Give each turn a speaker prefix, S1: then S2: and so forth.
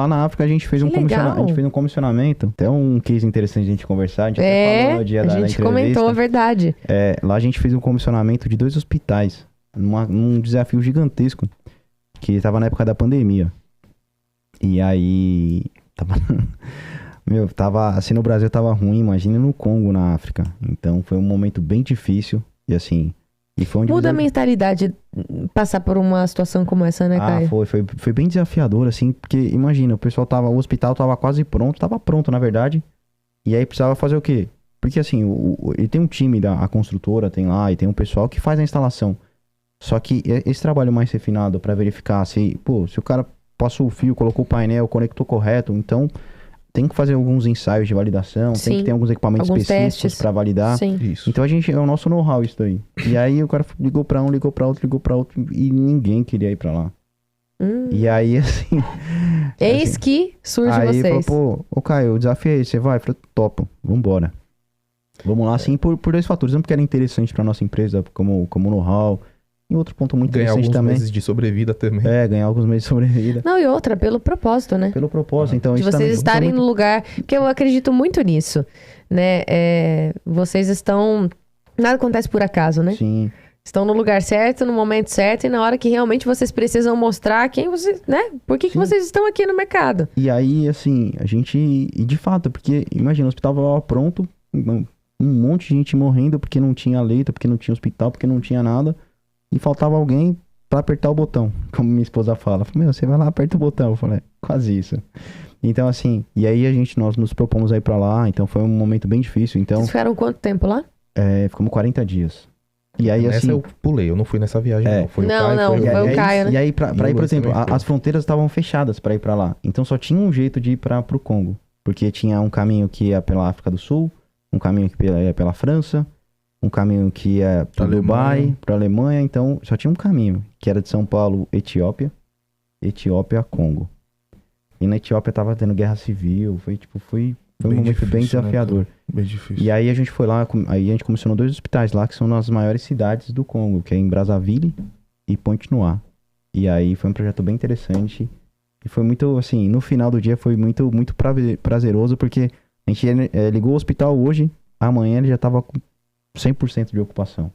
S1: lá na África a gente fez a gente fez um comissionamento. Até um case interessante de a gente conversar. A gente até falou no dia da entrevista. A gente
S2: comentou, a verdade.
S1: Lá a gente fez um comissionamento de 2 hospitais. Num desafio gigantesco. Que tava na época da pandemia. E aí... assim, no Brasil tava ruim, imagina no Congo, na África. Então foi um momento bem difícil. E assim...
S2: Muda a mentalidade passar por uma situação como essa, né, Caio?
S1: Foi bem desafiador, assim, porque imagina, o hospital tava quase pronto, tava pronto, na verdade, e aí precisava fazer o quê? Porque assim, ele tem um time a construtora, tem lá, e tem um pessoal que faz a instalação. Só que esse trabalho mais refinado pra verificar se o cara passou o fio, colocou o painel, conectou correto, então... Tem que fazer alguns ensaios de validação,
S2: Sim.
S1: tem que ter alguns equipamentos específicos para validar.
S2: Sim.
S1: Isso. Então é o nosso know-how isso daí. E aí o cara ligou para um, ligou para outro e ninguém queria ir para lá. E aí assim...
S2: Eis que surge
S1: aí
S2: vocês.
S1: Aí falou, Caio, o desafio é esse, você vai? Eu falei, topo, vambora. Vamos lá, assim, por 2 fatores. Um porque era interessante para nossa empresa como know-how. E outro ponto muito interessante também.
S3: Ganhar alguns meses de sobrevida também.
S1: Ganhar alguns meses de sobrevida.
S2: Não, e outra, pelo propósito, né?
S1: Pelo propósito, então...
S2: De vocês estarem no lugar... Porque eu acredito muito nisso, né? Vocês estão... Nada acontece por acaso, né?
S1: Sim.
S2: Estão no lugar certo, no momento certo e na hora que realmente vocês precisam mostrar quem vocês... né? Por que vocês estão aqui no mercado?
S1: E aí, assim, a gente... E de fato, porque, imagina, o hospital estava pronto, um monte de gente morrendo porque não tinha leito, porque não tinha hospital, porque não tinha nada... E faltava alguém pra apertar o botão, como minha esposa fala. Eu falei, você vai lá, aperta o botão. Eu falei, quase isso. Então, assim, e aí nós nos propomos a ir pra lá, então foi um momento bem difícil. Então,
S2: vocês ficaram quanto tempo lá?
S1: Ficamos 40 dias. E aí,
S3: nessa
S1: assim...
S3: eu pulei, eu não fui nessa viagem, não. Foi
S2: não,
S3: o Caio.
S2: Foi o Caio, né?
S1: E aí, pra ir, por exemplo, as fronteiras estavam fechadas pra ir pra lá. Então, só tinha um jeito de ir pro Congo. Porque tinha um caminho que ia pela África do Sul, um caminho que ia pela França, um caminho que ia para Dubai, para Alemanha, então só tinha um caminho, que era de São Paulo, Etiópia, Congo. E na Etiópia tava tendo guerra civil, foi um momento difícil, bem desafiador.
S3: Né, bem difícil.
S1: E aí a gente foi lá, aí a gente comissionou 2 hospitais lá, que são nas maiores cidades do Congo, que é em Brazzaville e Pointe-Noire. E aí foi um projeto bem interessante, e foi muito, assim, no final do dia foi muito, muito prazeroso, porque a gente ligou o hospital hoje, amanhã ele já tava com 100% de ocupação.